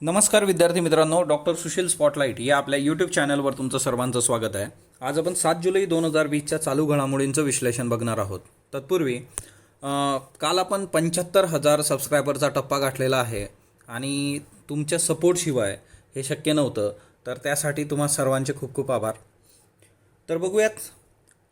नमस्कार विद्यार्थी मित्रांनो, डॉक्टर सुशील स्पॉटलाईट या आपल्या यूट्यूब चॅनलवर तुमचं सर्वांचं स्वागत आहे. आज आपण 7 जुलै 2020च्या चालू घडामोडींचं विश्लेषण बघणार आहोत. तत्पूर्वी काल आपण 75,000 सबस्क्रायबरचा टप्पा गाठलेला आहे आणि तुमच्या सपोर्टशिवाय हे शक्य नव्हतं. तर त्यासाठी तुम्हा सर्वांचे खूप खूप आभार. तर बघूयात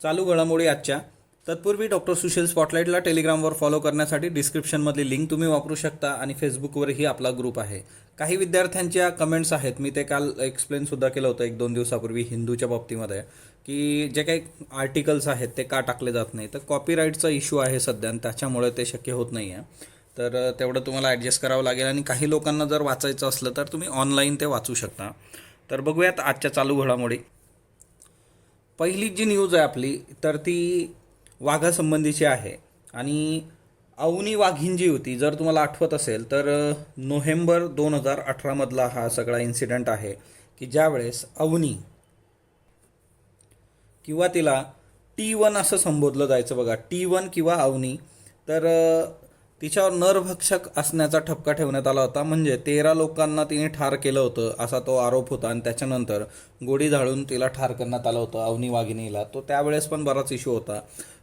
चालू घडामोडी आजच्या. तत्पूर्वी डॉक्टर सुशील स्पॉटलाईटला टेलिग्रामवर फॉलो करण्यासाठी डिस्क्रिप्शनमधली लिंक तुम्ही वापरू शकता आणि फेसबुकवरही आपला ग्रुप आहे. काही विद्यार्थ्यांच्या कमेंट्स आहेत, मी ते काल एक्सप्लेनसुद्धा केलं होतं 1-2 दिवसापूर्वी हिंदूच्या बाबतीमध्ये, की जे काही आर्टिकल्स आहेत ते का टाकले जात नाही. तर कॉपीराईटचा इश्यू आहे सध्या आणि त्याच्यामुळे ते शक्य होत नाही आहे. तर तेवढं तुम्हाला ॲडजस्ट करावं लागेल आणि काही लोकांना जर वाचायचं असलं तर तुम्ही ऑनलाईन ते वाचू शकता. तर बघूयात आजच्या चालू घडामोडी. पहिली जी न्यूज आहे आपली तर ती वाघासंबंधीची आहे आणि अवनी वाघीण जी होती, जर तुम्हाला आठवत असेल तर नोव्हेंबर 2018 हा सगळा इन्सिडेंट आहे की ज्यावेळेस अवनी किंवा तिला T1 असं संबोधलं जायचं बघा, T1 किंवा अवनी. तर तिच्यावर नरभक्षक असण्याचा ठपका ठेवण्यात आला होता. म्हणजे 13 लोकांना तिने ठार केलं होतं असा तो आरोप होता आणि त्याच्यानंतर गोळी झाडून तिला ठार करण्यात आलं होतं अवनी वाघिणीला. तो त्यावेळेस पण बराच इश्यू होता.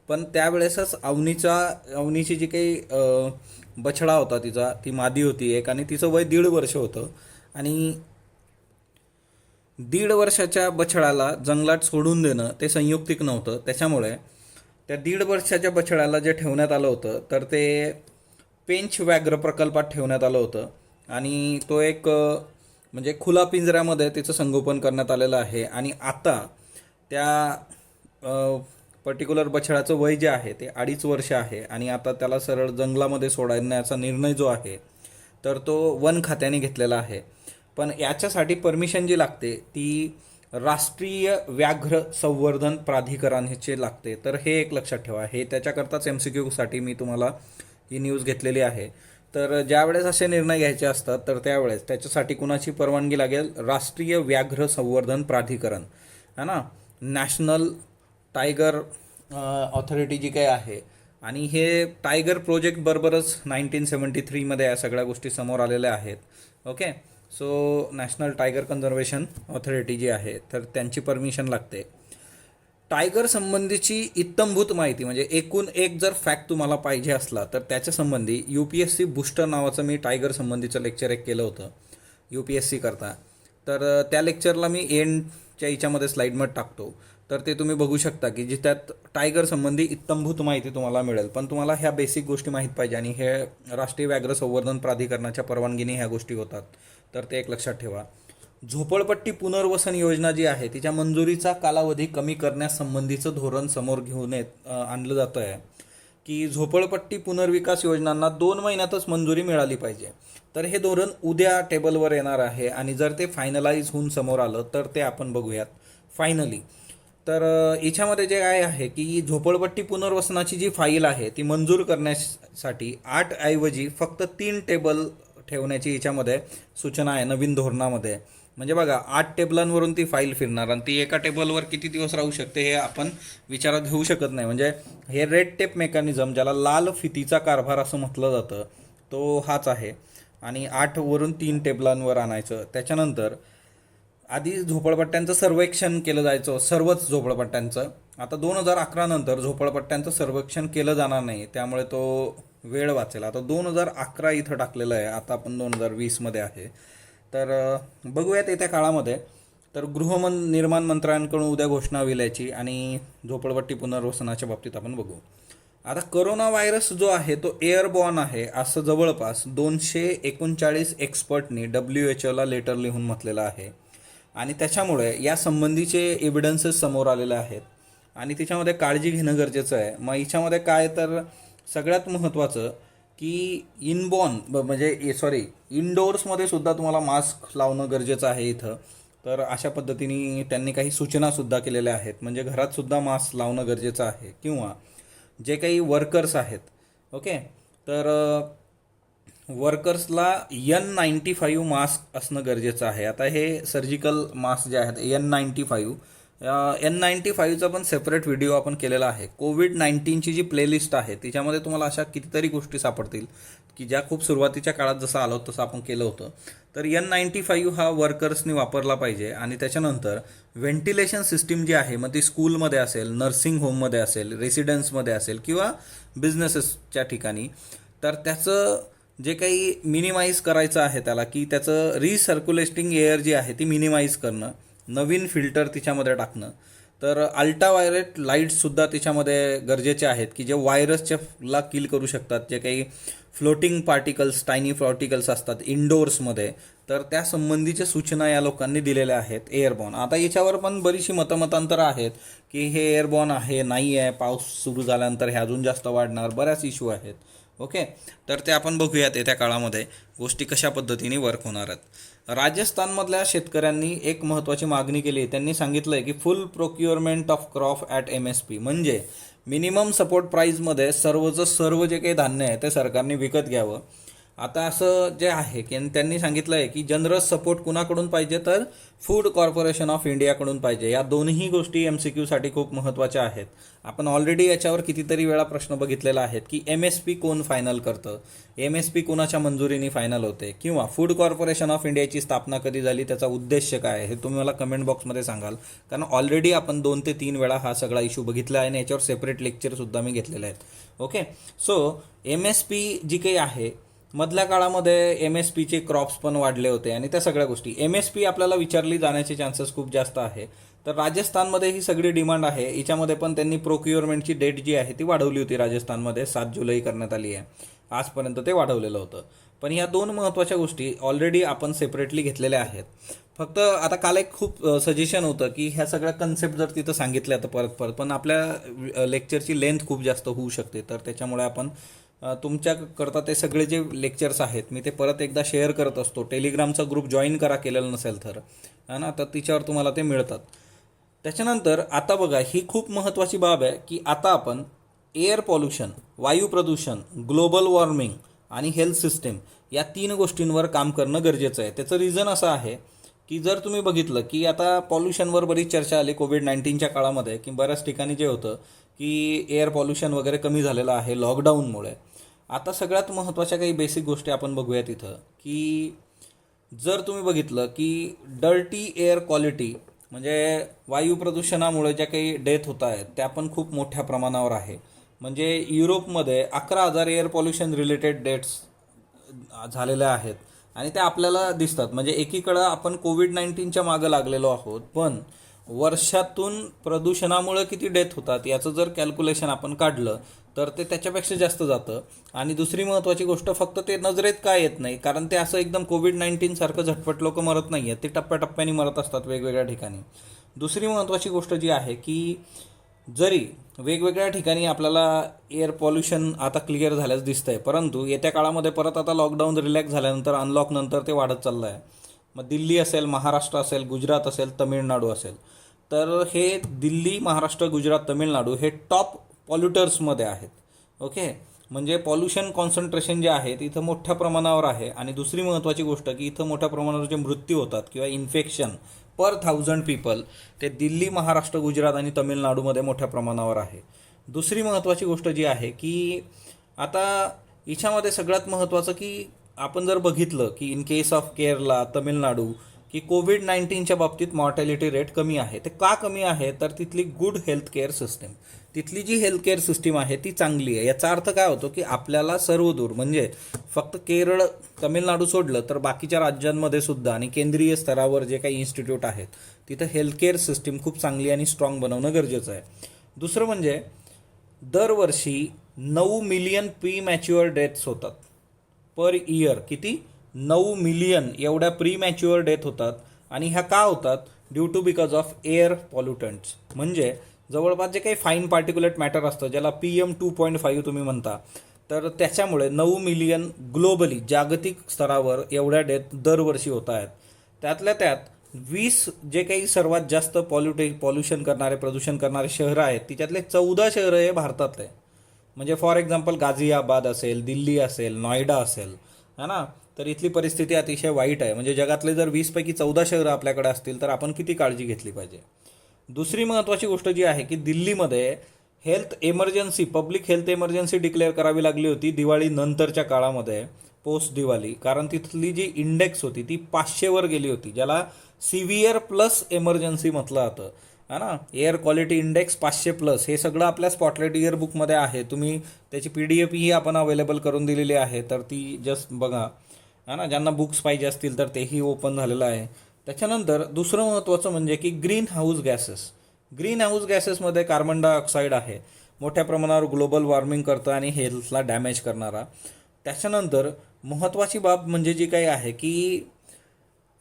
पण त्यावेळेसच अवनीची जी काही बछडा होता तिचा, ती मादी होती एक आणि तिचं वय 1.5 वर्ष होतं आणि 1.5 वर्षाच्या बछड्याला जंगलात सोडून देणं ते संयुक्तिक नव्हतं. त्याच्यामुळे त्या 1.5 वर्षाच्या बछड्याला जे ठेवण्यात आलं होतं तर ते पेंच व्याघ्र प्रकल्पात ठेवण्यात आलं होतं आणि तो एक म्हणजे खुला पिंजऱ्यामध्ये तिचं संगोपन करण्यात आलेलं आहे. आणि आता त्या पर्टिक्युलर बछड्याचं वय जे आहे ते 2.5 वर्ष आहे आणि आता त्याला सरळ जंगलामध्ये सोडण्याचा निर्णय जो आहे तर तो वन खात्याने घेतलेला आहे. पण याच्यासाठी परमिशन जी लागते ती राष्ट्रीय व्याघ्र संवर्धन प्राधिकरणाचे लागते. तर हे एक लक्षात ठेवा, हे त्याच्याकरताच MCQ साठी मी तुम्हाला ही न्यूज घेतलेली आहे. तर ज्यावेळेस असे निर्णय घ्यायचे असतात तर त्यावेळेस त्याच्यासाठी कुणाची परवानगी लागेल? राष्ट्रीय व्याघ्र संवर्धन प्राधिकरण है ना, नॅशनल टायगर ऑथॉरिटी जी काही आहे. आणि हे टायगर प्रोजेक्ट बरोबरच 1973मध्ये या सगळ्या गोष्टी समोर आलेल्या आहेत. Okay, so national tiger conservation authority जी आहे तर त्यांची परमिशन लागते. टायगर संबंधीची इत्तंभूत माहिती म्हणजे एकूण एक जर फॅक्ट तुम्हाला पाहिजे असला तर त्याच्या संबंधी UPSC बूस्टर नावाचं मी टायगर संबंधीचं लेक्चर एक केलं होतं UPSC करता. तर त्या लेक्चरला मी एंडच्या याच्यामध्ये स्लाईडमध्ये टाकतो. तर ते तुम्ही बघू शकता की त्यात टायगर संबंधी इत्तंभूत माहिती तुम्हाला मिळेल. पण तुम्हाला ह्या बेसिक गोष्टी माहीत पाहिजे आणि हे राष्ट्रीय व्याघ्र संवर्धन प्राधिकरणाच्या परवानगीने ह्या गोष्टी होतात. तर ते एक लक्षात ठेवा. झोपडपट्टी पुनर्वसन योजना जी आहे तिच्या मंजुरीचा कालावधी कमी करण्यासंबंधीचं धोरण समोर घेऊन आणलं जातं आहे की झोपडपट्टी पुनर्विकास योजनांना 2 महिन्यातच मंजुरी मिळाली पाहिजे. तर हे धोरण उद्या टेबलवर येणार आहे आणि जर ते फायनलाइज होऊन समोर आलं तर ते आपण बघूयात फायनली. तर याच्यामध्ये जे काय आहे की झोपडपट्टी पुनर्वसनाची जी फाईल आहे ती मंजूर करण्यासाठी 8 ऐवजी फक्त 3 टेबल ठेवण्याची याच्यामध्ये सूचना आहे नवीन धोरणामध्ये. म्हणजे बघा, 8 टेबलांवरून ती फाईल फिरणार आणि ती एका टेबलवर किती दिवस राहू शकते हे आपण विचारात घेऊ शकत नाही. म्हणजे हे रेड टेप मेकॅनिझम, ज्याला लाल फितीचा कारभार असं म्हटलं जातं, तो हाच आहे. आणि 8 वरून 3 टेबलांवर आणायचं. त्याच्यानंतर आधी झोपडपट्ट्यांचं सर्वेक्षण केलं जायचं, सर्वच झोपडपट्ट्यांचं. आता 2011 नंतर झोपडपट्ट्यांचं सर्वेक्षण केलं जाणार नाही, त्यामुळे तो वेळ वाचेल. आता 2011 इथं टाकलेलं आहे, आता आपण 2020मध्ये आहे. तर बघूयात येत्या काळामध्ये. तर निर्माण मंत्र्यांकडून उद्या घोषणा होईल याची आणि झोपडपट्टी पुनर्वसनाच्या बाबतीत आपण बघू. आता कोरोना व्हायरस जो आहे तो एअरबॉर्न आहे असं जवळपास 239 एक्सपर्टनी WHO लेटर लिहून म्हटलेलं आहे. आणि त्याच्यामुळे या संबंधीचे एव्हिडन्सेस समोर आलेले आहेत आणि त्याच्यामध्ये काळजी घेणं गरजेचं आहे. मग याच्यामध्ये काय तर सगळ्यात महत्त्वाचं की इनडोअर्समध्ये सुद्धा तुम्हाला मास्क लावणं गरजेचं आहे इथं. तर अशा पद्धतीने त्यांनी काही सूचनासुद्धा केलेल्या आहेत. म्हणजे घरातसुद्धा मास्क लावणं गरजेचं आहे किंवा जे काही वर्कर्स आहेत, ओके, तर वर्कर्सला N95 मास्क असणं गरजेचं आहे. आता हे सर्जिकल मास्क जे आहेत N95 N95चा पण सेपरेट व्हिडिओ आपण केलेला आहे. कोविड-19ची जी प्लेलिस्ट आहे तिच्यामध्ये तुम्हाला अशा कितीतरी गोष्टी सापडतील की ज्या खूप सुरुवातीच्या काळात जसं आलं होतं तसं आपण केलं होतं. तर N95 हा वर्कर्सनी वापरला पाहिजे. आणि त्याच्यानंतर व्हेंटिलेशन सिस्टीम जी आहे, मग ती स्कूलमध्ये असेल, नर्सिंग होममध्ये असेल, रेसिडेन्समध्ये असेल किंवा बिझनेसेसच्या ठिकाणी, तर त्याचं जे काही मिनिमाइज करायचं आहे त्याला, की त्याचं रिसर्क्युलेटिंग एअर जी आहे ती मिनिमाइज करणं, नवीन फिल्टर तिच्यामध्ये टाकणं. तर अल्ट्राव्हायलेट लाईट्ससुद्धा तिच्यामध्ये गरजेचे आहेत की जे व्हायरसला किल करू शकतात. जे काही फ्लोटिंग पार्टिकल्स, टायनी पार्टिकल्स असतात इंडोर्समध्ये, तर त्या संबंधीच्या सूचना या लोकांनी दिलेल्या आहेत एअरबॉर्न. आता याच्यावर पण बरीचशी मतमतांतरं आहेत की हे एअरबॉर्न आहे नाही आहे, पाऊस सुरू झाल्यानंतर हे अजून जास्त वाढणार, बऱ्याच इश्यू आहेत. ओके, तर ते आपण बघूयात येत्या काळामध्ये गोष्टी कशा पद्धतीने वर्क होणार आहेत. राजस्थानमधल्या शेतकऱ्यांनी एक महत्त्वाची मागणी केली. त्यांनी सांगितलं आहे की full procurement of crop at MSP, म्हणजे मिनिमम सपोर्ट प्राईजमध्ये सर्व जे काही धान्य आहे ते सरकारने विकत घ्यावं. आता असं जे आहे की त्यांनी सांगितलं आहे की जनरस सपोर्ट कुणाकडून पाहिजे, तर फूड कॉर्पोरेशन ऑफ इंडियाकडून पाहिजे. या दोन्ही गोष्टी MCQसाठी खूप महत्त्वाच्या आहेत. आपण ऑलरेडी याच्यावर कितीतरी वेळा प्रश्न बघितलेला आहे की MSP कोण फायनल करतं, MSP कोणाच्या मंजुरीने फायनल होते, किंवा फूड कॉर्पोरेशन ऑफ इंडियाची स्थापना कधी झाली, त्याचा उद्देश काय आहे, हे तुम्ही मला कमेंट बॉक्समध्ये सांगाल. कारण ऑलरेडी आपण 2 ते 3 वेळा हा सगळा इश्यू बघितला आहे आणि याच्यावर सेपरेट लेक्चरसुद्धा मी घेतलेले आहेत. ओके, सो MSP जी काही आहे, मधल्या काळामध्ये MSPचे क्रॉप्स पण वाढले होते आणि त्या सगळ्या गोष्टी MSP आपल्याला विचारली जाण्याचे चान्सेस खूप जास्त आहे. तर राजस्थानमध्ये ही सगळी डिमांड आहे. याच्यामध्ये पण त्यांनी प्रोक्युअरमेंटची डेट जी आहे ती वाढवली होती. राजस्थानमध्ये 7 जुलै करण्यात आली आहे. आजपर्यंत ते वाढवलेलं होतं. पण ह्या 2 महत्त्वाच्या गोष्टी ऑलरेडी आपण सेपरेटली घेतलेल्या आहेत. फक्त आता काल एक खूप सजेशन होतं की ह्या सगळ्या कन्सेप्ट जर तिथं सांगितल्या तर परत पण आपल्या लेक्चरची लेंथ खूप जास्त होऊ शकते. तर त्याच्यामुळे आपण तुमच्याकरता ते सगळे जे लेक्चर्स आहेत मी ते परत एकदा शेअर करत असतो. टेलिग्रामचा ग्रुप जॉईन करा केलेला नसेल तर, है ना, तर तिच्यावर तुम्हाला ते मिळतात. त्याच्यानंतर आता बघा, ही खूप महत्त्वाची बाब आहे की आता आपण एअर पॉल्युशन, वायू प्रदूषण, ग्लोबल वॉर्मिंग आणि हेल्थ सिस्टीम या 3 गोष्टींवर काम करणं गरजेचं आहे. त्याचं रिझन असं आहे की जर तुम्ही बघितलं की आता पॉल्युशनवर बरीच चर्चा आली कोविड-19च्या काळामध्ये, की बऱ्याच ठिकाणी जे होतं की एअर पॉल्युशन वगैरे कमी झालेलं आहे लॉकडाऊनमुळे. आता सगळ्यात महत्त्वाच्या काही बेसिक गोष्टी आपण बघूया तिथं, की जर तुम्ही बघितलं की डर्टी एअर क्वालिटी, म्हणजे वायू प्रदूषणामुळे ज्या काही डेथ होत आहेत त्या पण खूप मोठ्या प्रमाणावर आहे. म्हणजे युरोपमध्ये 11,000 एअर पॉल्युशन रिलेटेड डेथ्स झालेल्या आहेत आणि त्या आपल्याला दिसतात. म्हणजे एकीकडं आपण कोविड-19च्या मागं लागलेलो आहोत, पण वर्षातून प्रदूषणामुळे किती डेथ होतात याचं जर कॅल्क्युलेशन आपण काढलं तर ते त्याच्यापेक्षा जास्त जातं. आणि दुसरी महत्त्वाची गोष्ट, फक्त ते नजरेत काय येत नाही, कारण ते असं एकदम कोविड-19 सारखं झटपट लोक मरत नाही आहेत, ते टप्प्याटप्प्याने मरत असतात वेगवेगळ्या ठिकाणी. दुसरी महत्त्वाची गोष्ट जी आहे की जरी वेगवेगळ्या ठिकाणी आपल्याला एअर पॉल्युशन आता क्लिअर झाल्यास दिसतंय, परंतु येत्या काळामध्ये परत आता लॉकडाऊन रिलॅक्स झाल्यानंतर, अनलॉकनंतर ते वाढत चाललं आहे. मग दिल्ली असेल, महाराष्ट्र असेल, गुजरात असेल, तमिळनाडू असेल, तर हे दिल्ली, महाराष्ट्र, गुजरात, तमिळनाडू हे टॉप पॉल्युटर्समध्ये आहेत. ओके, म्हणजे पॉल्युशन कॉन्सन्ट्रेशन जे आहे ते इथं मोठ्या प्रमाणावर आहे. आणि दुसरी महत्त्वाची गोष्ट की इथं मोठ्या प्रमाणावर जे मृत्यू होतात किंवा इन्फेक्शन पर 1000 पीपल, ते दिल्ली, महाराष्ट्र, गुजरात आणि तमिळनाडूमध्ये मोठ्या प्रमाणावर आहे. दुसरी महत्त्वाची गोष्ट जी आहे की आता याच्यामध्ये सगळ्यात महत्त्वाचं की आपण जर बघितलं की in case of Kerala, Tamil Nadu, की कोविड-19च्या बाबतीत मॉर्टॅलिटी रेट कमी आहे. ते का कमी आहे, तर तिथली गुड हेल्थ केअर सिस्टीम, तिथली जी हेल्थ केअर सिस्टीम आहे ती चांगली आहे. याचा अर्थ काय होतो की आपल्याला सर्व दूर, म्हणजे फक्त केरळ, तमिळनाडू सोडलं तर बाकीच्या राज्यांमध्ये सुद्धा आणि केंद्रीय स्तरावर जे काही इन्स्टिट्यूट आहेत तिथं हेल्थ केअर सिस्टीम खूप चांगली आणि स्ट्रॉंग बनवणं गरजेचं आहे. दुसरं म्हणजे दरवर्षी 9 मिलियन प्री मॅच्युअर डेथ्स होतात पर इयर. किती? 9 मिलियन एवढ्या प्री मॅच्युअर डेथ होतात. आणि ह्या का होतात? Due to because of air pollutants. म्हणजे जवळपास जे काही फाईन पार्टिक्युलेट मॅटर असतं, ज्याला PM2.5 तुम्ही म्हणता, तर त्याच्यामुळे 9 मिलियन ग्लोबली, जागतिक स्तरावर एवढ्या डेथ दरवर्षी होत आहेत. त्यातल्या त्यात 20 जे काही सर्वात जास्त पॉल्युशन करणारे, प्रदूषण करणारे शहरं आहेत, तिच्यातले 14 शहरं हे भारतातले. म्हणजे फॉर एक्झाम्पल गाझियाबाद असेल, दिल्ली असेल, नॉयडा असेल, है ना, तर इथली परिस्थिती अतिशय वाईट आहे. म्हणजे जगातले जर 20 पैकी 14 शहरं आपल्याकडे असतील तर आपण किती काळजी घेतली पाहिजे. दुसरी महत्त्वाची गोष्ट जी आहे की दिल्लीमध्ये पब्लिक हेल्थ इमर्जन्सी डिक्लेअर करावी लागली होती दिवाळी नंतरच्या काळामध्ये, पोस्ट दिवाळी, कारण तिथली जी इंडेक्स होती ती 500वर गेली होती, ज्याला सिव्हिअर प्लस इमर्जन्सी म्हटलं जातं, है ना. एअर क्वालिटी इंडेक्स 500+, हे सगळं आपल्या स्पॉटलाइट इयर बुकमध्ये आहे. तुम्ही त्याची PDF ही आपण अवेलेबल करून दिलेली आहे, तर ती जस्ट बघा, है ना. ज्यांना बुक्स पाहिजे असतील तर तेही ओपन झालेलं आहे. त्याच्यानंतर दुसरं महत्त्वाचं म्हणजे की ग्रीन हाऊस गॅसेसमध्ये कार्बन डायऑक्साईड आहे, मोठ्या प्रमाणावर ग्लोबल वॉर्मिंग करतं आणि हेल्थला डॅमेज करणारा. त्याच्यानंतर महत्त्वाची बाब म्हणजे जी काही आहे की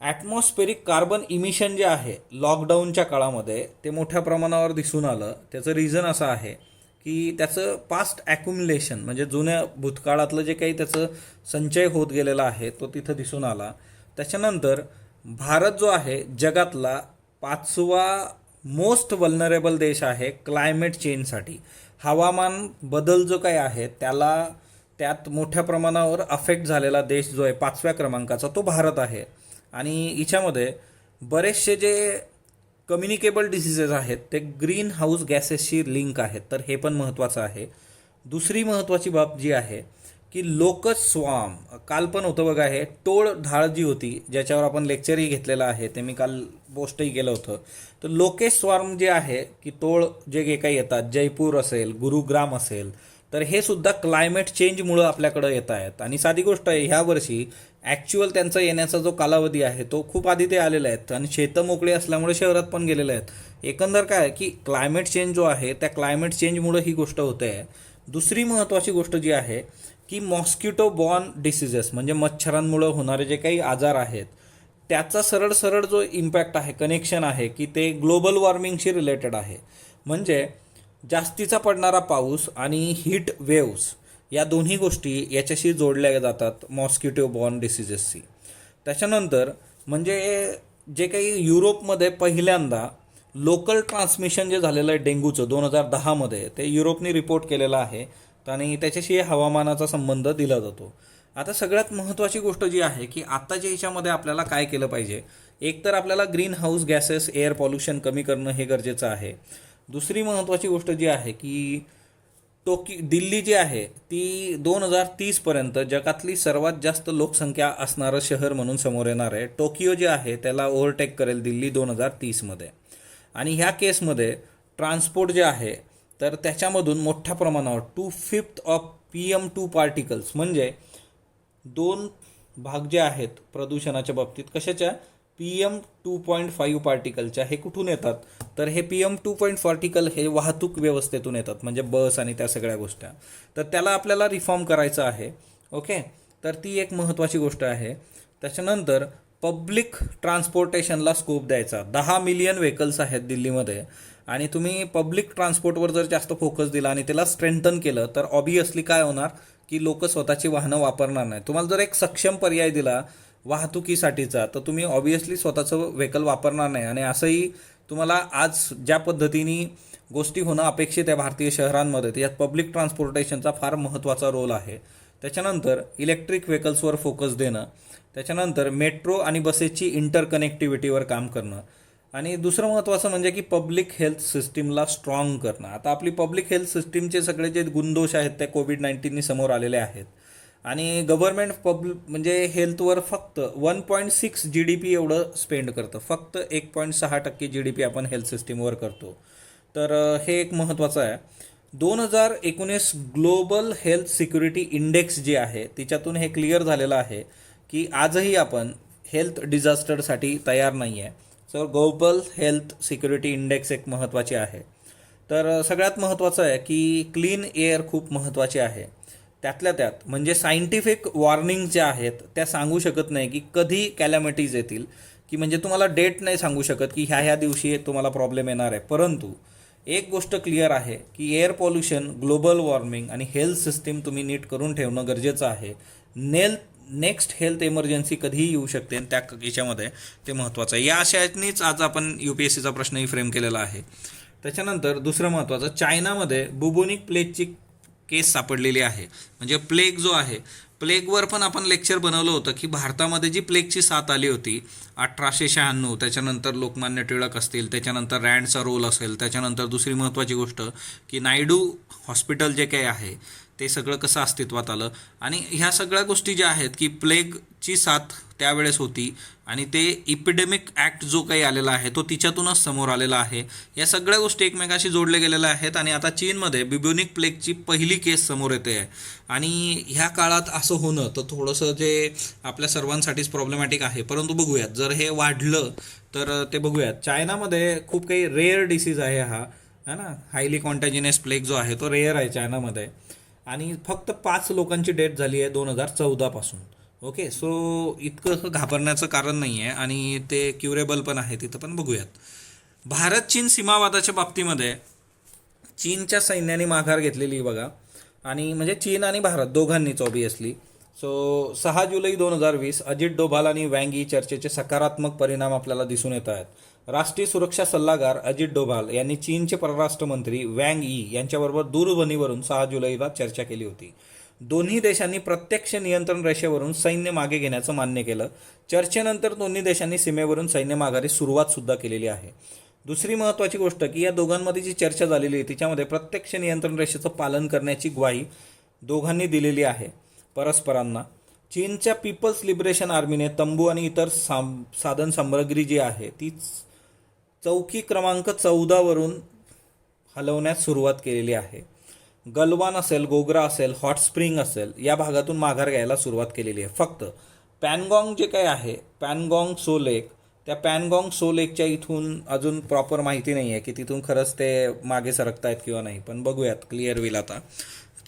ॲटमॉस्फेरिक कार्बन इमिशन जे आहे लॉकडाऊनच्या काळामध्ये ते मोठ्या प्रमाणावर दिसून आलं. त्याचं रिझन असं आहे की त्याचं पास्ट ॲक्युम्युलेशन म्हणजे जुन्या भूतकाळातलं जे काही त्याचं संचय होत गेलेला आहे तो तिथं दिसून आला. त्याच्यानंतर भारत जो आहे जगातला 5वा मोस्ट वल्नरेबल देश आहे क्लायमेट चेंजसाठी. हवामान बदल जो काही आहे त्यात मोठ्या प्रमाणावर अफेक्ट झालेला देश जो आहे 5व्या क्रमांकाचा तो भारत आहे. आणि हिच्यामध्ये बरेचसे जे कम्युनिकेबल डिसीजेस आहेत ते ग्रीन हाऊस गॅसेसशी लिंक आहेत, तर हे पण महत्त्वाचं आहे. दुसरी महत्त्वाची बाब जी आहे की लोकस स्वार्म, काल पण होतं बघा, हे टोळ धाळ जी होती ज्याच्यावर आपण लेक्चरही घेतलेलं आहे, ते मी काल पोस्टही केलं होतं. तर लोकेश स्वार्म जे आहे की टोळ जे काही येतात, जयपूर असेल, गुरुग्राम असेल, तर हे सुद्धा क्लायमेट चेंजमुळं आपल्याकडं येत आहेत. आणि साधी गोष्ट आहे, ह्या वर्षी ॲक्च्युअल त्यांचा येण्याचा जो कालावधी आहे तो खूप आधी ते आलेले आहेत आणि शेतं मोकळी असल्यामुळे शहरात पण गेलेले आहेत. एकंदर काय आहे की क्लायमेट चेंज जो आहे त्या क्लायमेट चेंजमुळं ही गोष्ट होते आहे. दुसरी महत्त्वाची गोष्ट जी आहे की मॉस्किटो बॉर्न डिसीजेस म्हणजे मच्छरांमुळं होणारे जे काही आजार आहेत त्याचा सरळ जो इम्पॅक्ट आहे, कनेक्शन आहे की ते ग्लोबल वॉर्मिंगशी रिलेटेड आहे. म्हणजे जास्तीचा पडणारा पाऊस आणि हीट वेव्स या दोन्ही गोष्टी याच्याशी जोडल्या जातात मॉस्किटो बॉर्न डिसीजेसशी. त्याच्यानंतर म्हणजे जे काही युरोपमध्ये पहिल्यांदा लोकल ट्रान्समिशन जे झालेलं आहे डेंग्यूचं 2010मध्ये, ते युरोपने रिपोर्ट केलेलं आहे आणि त्याच्याशी हवामानाचा संबंध दिला जातो. आता सगळ्यात महत्त्वाची गोष्ट जी आहे की आत्ताच्या याच्यामध्ये आपल्याला काय केलं पाहिजे, एक तर आपल्याला green house gases air pollution कमी करणं हे गरजेचं आहे. दुसरी महत्त्वाची गोष्ट जी आहे की दिल्ली जी आहे ती 2030पर्यंत जगातली सर्वात जास्त लोकसंख्या असणारं शहर म्हणून समोर येणार आहे. टोकियो जे आहे त्याला ओव्हरटेक करेल दिल्ली 2030मध्ये. आणि ह्या केसमध्ये ट्रान्सपोर्ट जे आहे तर त्याच्यामधून मोठ्या प्रमाणावर 2/5 ऑफ PM2 पार्टिकल्स म्हणजे 2 भाग जे आहेत प्रदूषणाच्या बाबतीत कशाच्या, PM2.5 पार्टिकलच्या, हे कुठून येतात तर हे PM2 पार्टिकल हे वाहतूक व्यवस्थेतून येतात, म्हणजे बस आणि त्या सगळ्या गोष्टी. तर त्याला आपल्याला रिफॉर्म करायचं आहे. ओके, तर ती एक महत्त्वाची गोष्ट आहे. त्याच्यानंतर पब्लिक ट्रान्सपोर्टेशनला स्कोप द्यायचा. 10 मिलियन व्हेकल्स आहेत दिल्लीमध्ये आणि तुम्ही पब्लिक ट्रान्सपोर्टवर जर जास्त फोकस दिला आणि त्याला स्ट्रेंथन केलं तर ऑबियसली काय होणार की लोक स्वतःची वाहनं वापरणार नाही. तुम्हाला जर एक सक्षम पर्याय दिला वाहतुकीसाठीचा तर तुम्ही ऑबियसली स्वतःचं व्हेकल वापरणार नाही. आणि असंही तुम्हाला आज ज्या पद्धतीने गोष्टी होणं अपेक्षित आहे भारतीय शहरांमध्ये, त्यात पब्लिक ट्रान्सपोर्टेशनचा फार महत्त्वाचा रोल आहे. त्याच्यानंतर इलेक्ट्रिक व्हेकल्सवर फोकस देणं, त्याच्यानंतर मेट्रो आणि बसेसची इंटरकनेक्टिव्हिटीवर काम करणं, आणि दुसरं महत्त्वाचं म्हणजे की पब्लिक हेल्थ सिस्टीमला स्ट्रॉंग करणं. आता आपली पब्लिक हेल्थ सिस्टीमचे सगळे जे गुणदोष आहेत ते कोविड-19नी समोर आलेले आहेत आणि गव्हर्नमेंट म्हणजे हेल्थवर फक्त 1.6 GDP एवढं स्पेंड करतं, फक्त 1.6% GDP आपण हेल्थ सिस्टीमवर करतो. तर हे एक महत्त्वाचं आहे. 2019 ग्लोबल हेल्थ सिक्युरिटी इंडेक्स जी आहे तिच्यातून हे क्लिअर झालेलं आहे की आजही आपण हेल्थ डिझास्टरसाठी तयार नाही आहे. So global health security index एक महत्त्वाची आहे. तर सगळ्यात महत्त्वाचं आहे की क्लीन एअर खूप महत्त्वाची आहे. त्यातल्या त्यात म्हणजे सायंटिफिक वॉर्निंग ज्या आहेत त्या सांगू शकत नाही की कधी कॅलॅमिटीज येतील, की म्हणजे तुम्हाला डेट नाही सांगू शकत की ह्या दिवशी तुम्हाला प्रॉब्लेम येणार आहे. परंतु एक गोष्ट क्लिअर आहे की एअर पॉल्युशन, ग्लोबल वॉर्मिंग आणि हेल्थ सिस्टीम तुम्ही नीट करून ठेवणं गरजेचं आहे. नेक्स्ट हेल्थ इमर्जन्सी कधीही येऊ शकते आणि त्या याच्यामध्ये ते महत्त्वाचं आहे. या आशयानेच आज आपण UPSCचा प्रश्नही फ्रेम केलेला आहे. त्याच्यानंतर दुसरं महत्त्वाचं, चायनामध्ये बुबोनिक प्लेगची केस सापडलेली आहे. म्हणजे प्लेग जो आहे, प्लेगवर पण आपण लेक्चर बनवलं होतं की भारतामध्ये जी प्लेगची साथ आली होती 1896, त्याच्यानंतर लोकमान्य टिळक असतील, त्याच्यानंतर रँडचा रोल असेल, त्याच्यानंतर दुसरी महत्त्वाची गोष्ट की नायडू हॉस्पिटल जे काही आहे ते सगळं कसं अस्तित्वात आलं, आणि ह्या सगळ्या गोष्टी ज्या आहेत की प्लेगची साथ त्यावेळेस होती आणि ते इपिडेमिक ॲक्ट जो काही आलेला आहे तो तिच्यातूनच समोर आलेला आहे. या सगळ्या गोष्टी एकमेकाशी जोडल्या गेलेल्या आहेत आणि आता चीनमध्ये ब्युबोनिक प्लेगची पहिली केस समोर येते आहे. आणि ह्या काळात असं होणं तर थोडंसं जे आपल्या सर्वांसाठीच प्रॉब्लेमॅटिक आहे, परंतु बघूयात जर हे वाढलं तर ते बघूयात. चायनामध्ये खूप काही रेअर डिसीज आहे हा, है ना, हायली कॉन्टॅजिनियस प्लेग जो आहे तो रेअर आहे चायनामध्ये, आणि फक्त 5 लोकांची डेथ झाली आहे 2014 पासून. ओके, सो इतकं घाबरण्याचं कारण नाही आहे आणि ते क्युरेबल पण आहे तिथं. पण बघूयात भारत चीन सीमावादाच्या बाबतीमध्ये चीनच्या सैन्याने माघार घेतलेली बघा, आणि म्हणजे चीन आणि भारत दोघांनीच ऑबियसली. सो 6 जुलै 2020 अजित डोभाल आणि वँग यी चर्चेचे सकारात्मक परिणाम आपल्याला दिसून येत आहेत. राष्ट्रीय सुरक्षा सल्लागार अजित डोभाल यांनी चीनचे परराष्ट्र मंत्री वँग यी यांच्याबरोबर दूरध्वनीवरून 6 जुलैला चर्चा केली होती. दोन्ही देशांनी प्रत्यक्ष नियंत्रण रेषेवरून सैन्य मागे घेण्याचं मान्य केलं. चर्चेनंतर दोन्ही देशांनी सीमेवरून सैन्य माघारी सुरुवात सुद्धा केलेली आहे. दुसरी महत्त्वाची गोष्ट की या दोघांमध्ये जी चर्चा झालेली आहे तिच्यामध्ये प्रत्यक्ष नियंत्रण रेषेचं पालन करण्याची ग्वाही दोघांनी दिलेली आहे परस्परांना. चीनच्या पीपल्स लिबरेशन आर्मीने तंबू आणि इतर साधन सामग्री जी आहे ती चौकी क्रमांक 14 वरून हलवण्यास सुरुवात केलेली आहे. गलवान असेल, गोग्रा असेल, हॉट स्प्रिंग असेल या भागातून माघार घ्यायला सुरुवात केलेली आहे. फक्त पॅनगॉंग जे काय आहे, पॅनगॉंग सो लेक, त्या पॅनगॉंग सो लेकच्या इथून अजून प्रॉपर माहिती नाही आहे की तिथून खरंच ते मागे सरकतायत किंवा नाही, पण बघूयात, क्लिअर होईल आता.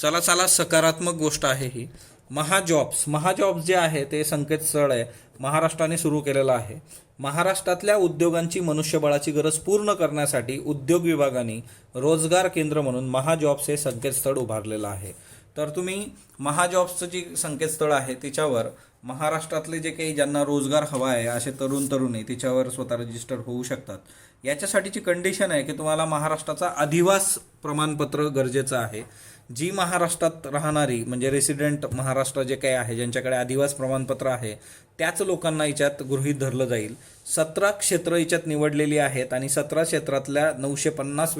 चला सकारात्मक गोष्ट आहे ही. महाजॉब्स जे आहे ते संकेतस्थळ आहे, महाराष्ट्राने सुरू केलेलं आहे. महाराष्ट्रातल्या उद्योगांची मनुष्यबळाची गरज पूर्ण करण्यासाठी उद्योग विभागाने रोजगार केंद्र म्हणून महाजॉब्स हे संकेतस्थळ उभारलेलं आहे. तर तुम्ही महाजॉब्सचं जे संकेतस्थळ आहे तिच्यावर महाराष्ट्रातले जे काही ज्यांना रोजगार हवा आहे असे तरुणी तिच्यावर स्वतः रजिस्टर होऊ शकतात. याच्यासाठीची कंडिशन आहे की तुम्हाला महाराष्ट्राचा अधिवास प्रमाणपत्र गरजेचं आहे. जी महाराष्ट्रात राहणारी म्हणजे रेसिडेंट महाराष्ट्र जे काही आहे ज्यांच्याकडे अधिवास प्रमाणपत्र आहे त्याच लोकांना याच्यात गृहीत धरलं जाईल. 17 क्षेत्र याच्यात निवडलेली आहेत आणि 17 क्षेत्रातल्या 950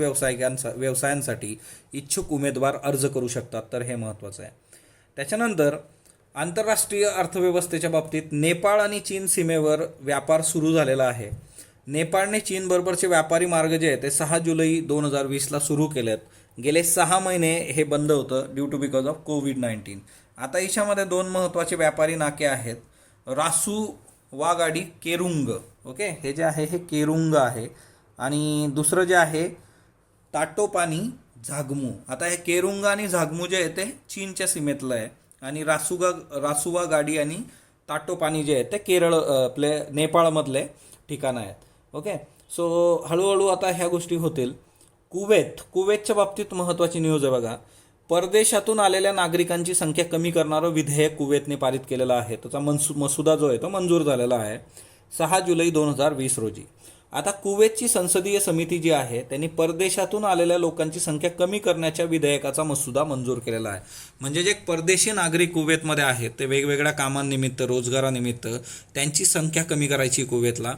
व्यवसायांसाठी इच्छुक उमेदवार अर्ज करू शकतात. तर हे महत्त्वाचं आहे. त्याच्यानंतर आंतरराष्ट्रीय अर्थव्यवस्थेच्या बाबतीत नेपाळ आणि चीन सीमेवर व्यापार सुरू झालेला आहे. नेपाळने चीनबरोबरचे व्यापारी मार्ग जे आहे ते 6 जुलै 2020ला सुरू केलेत. गेले 6 महिने हे बंद होतं ड्यू टू बिकॉज ऑफ कोविड-19. आता याच्यामध्ये 2 महत्त्वाचे व्यापारी नाके आहेत, रासुवागाडी केरुंग. ओके, हे जे आहे हे केरुंग आहे, आणि दुसरं जे आहे ताटोपानी झागमू. आता हे केरुंग आणि झागमू जे आहे ते चीनच्या सीमेतलं आहे, आणि रासुवागाडी आणि ताटोपानी जे आहे ते केरळ नेपाळमधले ठिकाणं आहेत. ओके, सो हळूहळू आता ह्या गोष्टी होतील. कुवेतच्या बाबतीत महत्त्वाची न्यूज आहे बघा. परदेशातून आलेल्या नागरिकांची संख्या कमी करणारं विधेयक कुवेतने पारित केलेलं आहे. त्याचा मसुदा जो आहे तो मंजूर झालेला आहे 6 जुलै 2020 रोजी. आता कुवेतची संसदीय समिती जी आहे त्यांनी परदेशातून आलेल्या लोकांची संख्या कमी करण्याच्या विधेयकाचा मसुदा मंजूर केलेला आहे. म्हणजे जे परदेशी नागरिक कुवेतमध्ये आहेत ते वेगवेगळ्या कामांनिमित्त, रोजगारानिमित्त त्यांची संख्या कमी करायची कुवेतला.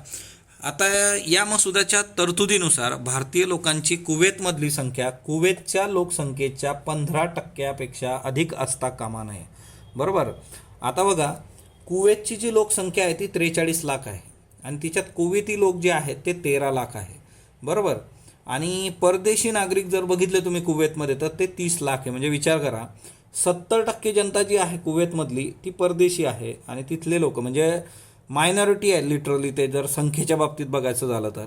आता या मसुद्याच्या तरतुदीनुसार भारतीय लोकांची कुवेतमधली संख्या कुवेतच्या लोकसंख्येच्या 15% अधिक असता कामा नये. बरोबर. आता बघा, कुवेतची जी लोकसंख्या आहे ती 43 लाख आहे आणि तिच्यात कुवेती लोक जे आहेत ते 13 लाख आहे. बरोबर. आणि परदेशी नागरिक जर बघितले तुम्ही कुवेतमध्ये तर ते 30 लाख आहे. म्हणजे विचार करा, 70% जनता जी आहे कुवेतमधली ती परदेशी आहे आणि तिथले लोक म्हणजे मायनॉरिटी आहे लिटरली ते जर संख्येच्या बाबतीत बघायचं झालं तर.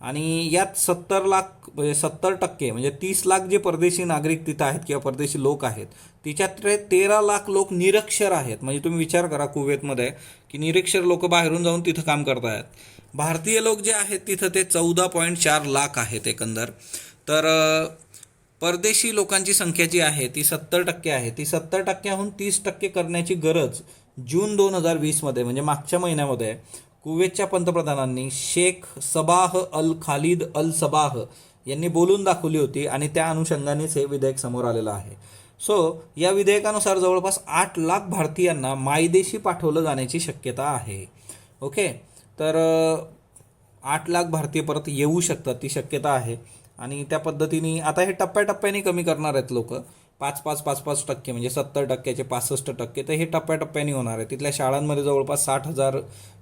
आणि यात 70% म्हणजे 30 लाख जे परदेशी नागरिक तिथं आहेत किंवा परदेशी लोक आहेत तिच्यात 13 लाख लोक निरक्षर आहेत. म्हणजे तुम्ही विचार करा कुवेतमध्ये की निरक्षर लोक बाहेरून जाऊन तिथं काम करतायत. भारतीय लोक जे आहेत तिथं ते 14.4 लाख आहेत एकंदर. तर परदेशी लोकांची संख्या जी आहे ती 70% आहे. ती 70%हून 30% करण्याची गरज जून 2020मध्ये म्हणजे मागच्या महिन्यामध्ये कुवेतच्या पंतप्रधानांनी शेख सबाह अल खालिद अल सबाह यांनी बोलून दाखवली होती आणि त्या अनुषंगानेच हे विधेयक समोर आलेलं आहे. सो या विधेयकानुसार जवळपास 8 लाख भारतीयांना मायदेशी पाठवलं जाण्याची शक्यता आहे. ओके, तर 8 लाख भारतीय परत येऊ शकतात, ती शक्यता आहे. आणि त्या पद्धतीने आता हे टप्प्याटप्प्याने कमी करणार आहेत लोक, 5-5-5-5% म्हणजे 70%चे 65%. तर हे टप्प्याटप्प्याने होणार आहे. तिथल्या शाळांमध्ये जवळपास 60,000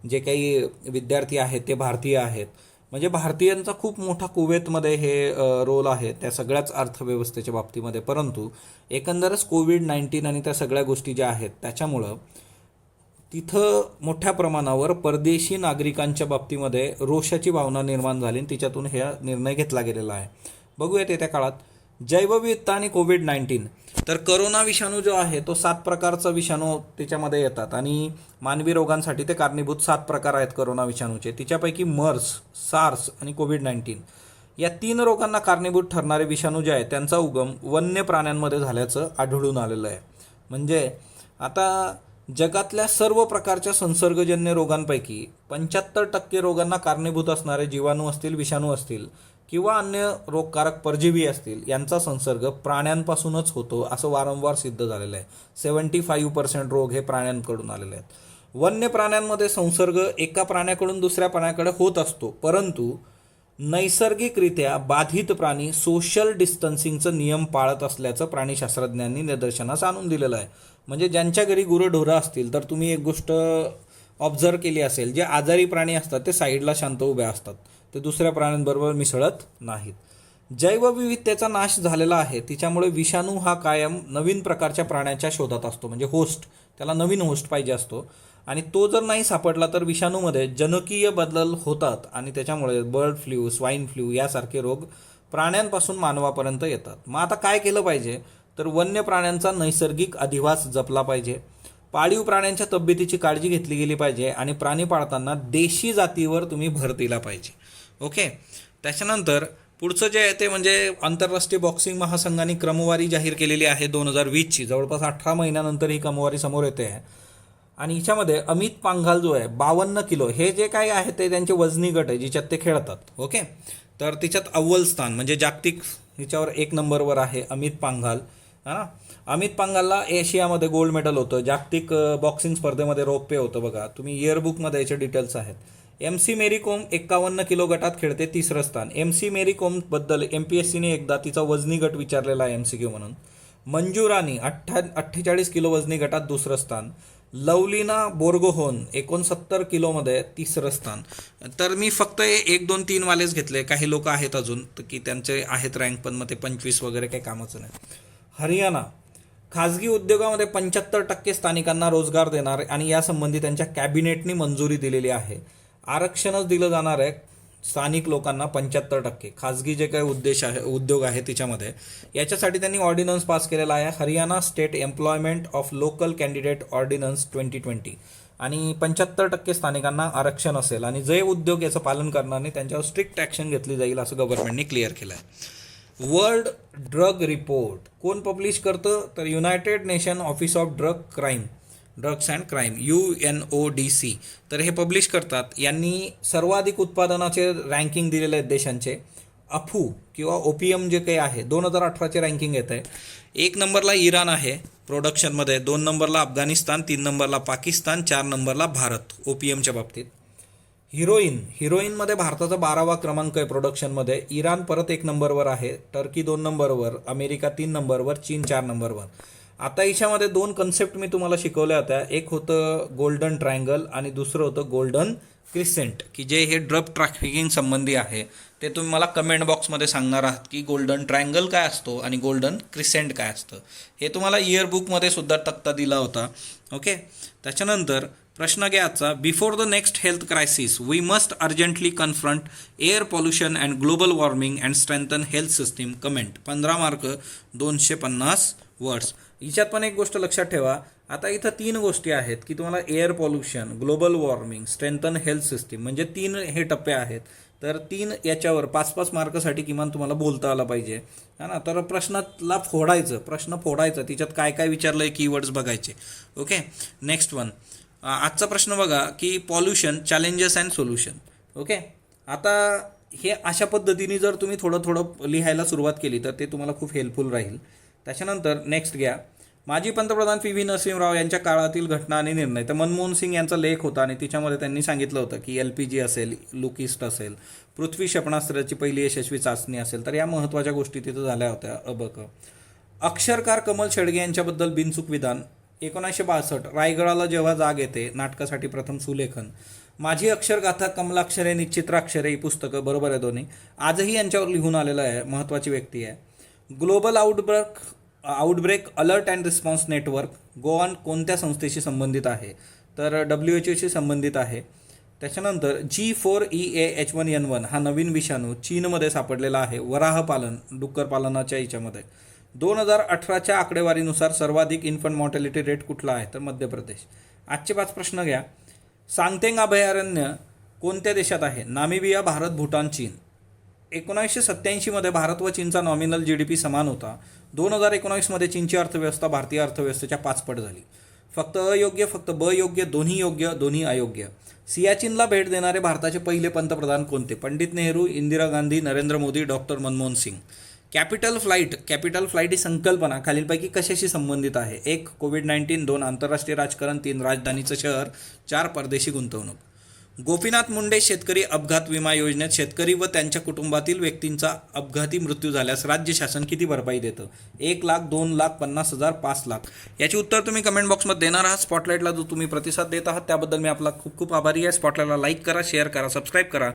जे काही विद्यार्थी आहेत ते भारतीय आहेत. म्हणजे भारतीयांचा खूप मोठा कुवेतमध्ये हे रोल आहे त्या सगळ्याच अर्थव्यवस्थेच्या बाबतीमध्ये. परंतु एकंदरच कोविड-19 आणि त्या सगळ्या गोष्टी ज्या आहेत त्याच्यामुळं तिथं मोठ्या प्रमाणावर परदेशी नागरिकांच्या बाबतीमध्ये रोषाची भावना निर्माण झाली आणि तिच्यातून हे निर्णय घेतला गेलेला आहे. बघूयात येत्या काळात. जैवविविधता आणि कोविड-19. तर करोना विषाणू जो आहे तो 7 प्रकारचा विषाणू त्याच्यामध्ये येतात आणि मानवी रोगांसाठी ते कारणीभूत 7 प्रकार आहेत करोना विषाणूचे. तिच्यापैकी मर्स, सार्स आणि कोविड-19 या 3 रोगांना कारणीभूत ठरणारे विषाणू जे आहेत त्यांचा उगम वन्य प्राण्यांमध्ये झाल्याचं आढळून आलेलं आहे. म्हणजे आता जगातल्या सर्व प्रकारच्या संसर्गजन्य रोगांपैकी 75% रोगांना कारणीभूत असणारे जीवाणू असतील, विषाणू असतील किंवा अन्य रोगकारक परजीवी असतील यांचा संसर्ग प्राण्यांपासूनच होतो असं वारंवार सिद्ध झालेलं आहे. 75% रोग हे प्राण्यांकडून आलेले आहेत. वन्य प्राण्यांमध्ये संसर्ग एका प्राण्याकडून दुसऱ्या प्राण्याकडे होत असतो, परंतु नैसर्गिकरित्या बाधित प्राणी सोशल डिस्टन्सिंगचं नियम पाळत असल्याचं प्राणीशास्त्रज्ञांनी निदर्शनास आणून दिलेलं आहे. म्हणजे ज्यांच्या घरी गुरंढोरं असतील तर तुम्ही एक गोष्ट ऑब्झर्व केली असेल, जे आजारी प्राणी असतात ते साईडला शांत उभे असतात, ते दुसऱ्या प्राण्यांबरोबर मिसळत नाहीत. जैवविविधतेचा नाश झालेला आहे, तिच्यामुळे विषाणू हा कायम नवीन प्रकारच्या प्राण्याच्या शोधात असतो. म्हणजे होस्ट, त्याला नवीन होस्ट पाहिजे असतो आणि तो जर नाही सापडला तर विषाणूमध्ये जनुकीय बदल होतात आणि त्याच्यामुळे बर्ड फ्लू, स्वाईन फ्लू यासारखे रोग प्राण्यांपासून मानवापर्यंत येतात. मग आता काय केलं पाहिजे, तर वन्य प्राण्यांचा नैसर्गिक अधिवास जपला पाहिजे, पाळीव प्राण्यांच्या तब्येतीची काळजी घेतली गेली पाहिजे आणि प्राणी पाळताना देशी जातीवर तुम्ही भर दिला पाहिजे. ओके, त्याच्यानंतर पुढचं जे आहे ते म्हणजे आंतरराष्ट्रीय बॉक्सिंग महासंघाने क्रमवारी जाहीर केलेली आहे 2020ची. जवळपास 18 महिन्यानंतर ही क्रमवारी समोर येते आहे आणि हिच्यामध्ये अमित पांघाल जो आहे 52 किलो, हे जे काही आहे ते त्यांचे वजनी गट आहे जिच्यात ते खेळतात. ओके, तर तिच्यात अव्वल स्थान म्हणजे जागतिक हिच्यावर 1 नंबरवर आहे अमित पांघाल. हां, अमित पांघालला एशियामध्ये गोल्ड मेडल होतं, जागतिक बॉक्सिंग स्पर्धेमध्ये रौप्य होतं. बघा तुम्ही इयरबुकमध्ये याचे डिटेल्स आहेत. MC मेरी कोम 51 किलो गटात खेळते, 3रं स्थान. MC मेरी कोमबद्दल MPSCने एकदा तिचा वजनी गट विचारलेला आहे MCQ म्हणून. मंजू राणी 48 किलो वजनी गटात 2रं स्थान. लवलीना बोर्गोहोन 69 किलोमध्ये 3रं स्थान. तर मी फक्त 1, 2, 3 वालेच घेतले, काही लोक आहेत अजून की त्यांचे आहेत रँक, पण मग ते 25 वगैरे काही कामाचं नाही. हरियाणा खाजगी उद्योगामध्ये 75% स्थानिकांना रोजगार देणार आणि यासंबंधी त्यांच्या कॅबिनेटनी मंजुरी दिलेली आहे. आरक्षणच दिलं जाणार आहे स्थानिक लोकांना 75%, खाजगी जे काही उद्योग आहे त्याच्यामध्ये. याच्यासाठी त्यांनी ऑर्डिनन्स पास केलेला आहे, Haryana state employment of local candidate ordnance 2020. आणि 75% स्थानिकांना आरक्षण असेल आणि जे उद्योग याचं पालन करणार नाही त्यांच्यावर स्ट्रिक्ट ॲक्शन घेतली जाईल असं गव्हर्नमेंटने क्लिअर केलं आहे. वर्ल्ड ड्रग रिपोर्ट कोण पब्लिश करतं, तर United nation office of drugs and crime UNODC. तर हे पब्लिश करतात. यांनी सर्वाधिक उत्पादनाचे रँकिंग दिलेले आहेत देशांचे. अफू किंवा ओपीएम जे काही आहे 2018चे रँकिंग येत आहे. 1 नंबरला इराण आहे प्रोडक्शनमध्ये, 2 नंबरला अफगाणिस्तान, 3 नंबरला पाकिस्तान, 4 नंबरला भारत ओपीएमच्या बाबतीत. हिरोईनमध्ये भारताचा 12वा क्रमांक आहे प्रोडक्शनमध्ये. इराण परत 1 नंबरवर आहे, टर्की 2 नंबरवर, अमेरिका 3 नंबरवर, चीन 4 नंबरवर. आता याच्यामध्ये 2 कन्सेप्ट मी तुम्हाला शिकवल्या होत्या. एक होतं गोल्डन ट्रायंगल आणि दुसरं होतं गोल्डन क्रिसेंट, की जे हे ड्रग ट्रॅफिकिंग संबंधी आहे. ते तुम्ही मला कमेंट बॉक्समध्ये सांगणार आहात की गोल्डन ट्रायंगल काय असतो आणि गोल्डन क्रिसेंट काय असतं. हे तुम्हाला इयरबुकमध्ये सुद्धा तक्ता दिला होता. ओके, त्याच्यानंतर प्रश्न घ्या आजचा. Before the next health crisis we must urgently confront air pollution and global warming and strengthen health system. Comment 15 mark 250 words. हिच्यात पण एक गोष्ट लक्षात ठेवा, आता इथं 3 गोष्टी आहेत की तुम्हाला air pollution, global warming, strengthen health system, म्हणजे 3 हे टप्पे आहेत. तर 3 याच्यावर 5-5 मार्कसाठी किमान तुम्हाला बोलता आलं पाहिजे, है ना. तर प्रश्न फोडायचं तिच्यात काय काय विचारलं आहे कीवर्ड्स बघायचे. Okay, next one. आजचा प्रश्न बघा की pollution challenges and solution. Okay, आता हे अशा पद्धतीने जर तुम्ही थोडं लिहायला सुरुवात केली तर ते तुम्हाला खूप हेल्पफुल राहील. त्याच्यानंतर नेक्स्ट घ्या, माजी पंतप्रधान पी व्ही नरसिंहराव यांच्या काळातील घटना आणि निर्णय. तर मनमोहन सिंग यांचा लेख होता आणि तिच्यामध्ये त्यांनी सांगितलं होतं की LPG असेल, लुकिस्ट असेल, पृथ्वी क्षेपणास्त्राची पहिली यशस्वी चाचणी असेल, तर या महत्त्वाच्या गोष्टी तिथं झाल्या होत्या. अक्षरकार कमल शेडगे यांच्याबद्दल बिनचूक विधान. 1962 रायगडाला जेव्हा जाग येते नाटकासाठी प्रथम सुलेखन. माझी अक्षरगाथा, कमलाक्षरे, निश्चित्राक्षरे ही पुस्तकं, बरोबर आहे दोन्ही, आजही यांच्यावर लिहून आलेलं आहे, महत्त्वाची व्यक्ती आहे. Global outbreak alert and response network, गोवान कोणत्या संस्थेशी संबंधित आहे, तर WHO संबंधित आहे. त्याच्यानंतर G4EA-H1N1 हा नवीन विषाणू चीनमध्ये सापडलेला आहे, वराह पालन, डुक्कर पालनाच्या याच्यामध्ये. 2018च्या आकडेवारीनुसार सर्वाधिक इन्फंट मॉर्टॅलिटी रेट कुठला आहे, तर मध्य प्रदेश. आजचे 5 प्रश्न घ्या. सांगतेंग अभयारण्य कोणत्या देशात आहे, नामिबिया, भारत, भूटान, चीन. 1987मध्ये भारत व चीनचा नॉमिनल GDP समान होता. 2019मध्ये चीनची अर्थव्यवस्था भारतीय अर्थव्यवस्थेच्या 5 पट झाली. फक्त अयोग्य, फक्त ब योग्य, दोन्ही योग्य, दोन्ही अयोग्य. सियाचीनला भेट देणारे भारताचे पहिले पंतप्रधान कोणते, Pandit Nehru, Indira Gandhi, Narendra Modi, doctor Manmohan Singh. Capital flight ही संकल्पना खालीलपैकी कशाशी संबंधित आहे, 1 कोविड-19, 2 आंतरराष्ट्रीय राजकारण, 3 राजधानीचं शहर, 4 परदेशी गुंतवणूक. गोपीनाथ मुंडे शेतकरी अपघात विमा योजनेत शेतकरी व त्यांच्या कुटुंबातील व्यक्तींचा अपघाती मृत्यू झाल्यास राज्य शासन किती भरपाई देतं, 1 लाख, 2 लाख, 50,000, 5 लाख. याची उत्तर तुम्ही कमेंट बॉक्समध्ये देणार आहात. स्पॉटलाईटला जो तुम्ही प्रतिसाद देत आहात त्याबद्दल मी आपला खूप खूप आभारी आहे. स्पॉटलाईटला लाईक करा, शेअर करा, सबस्क्राईब करा.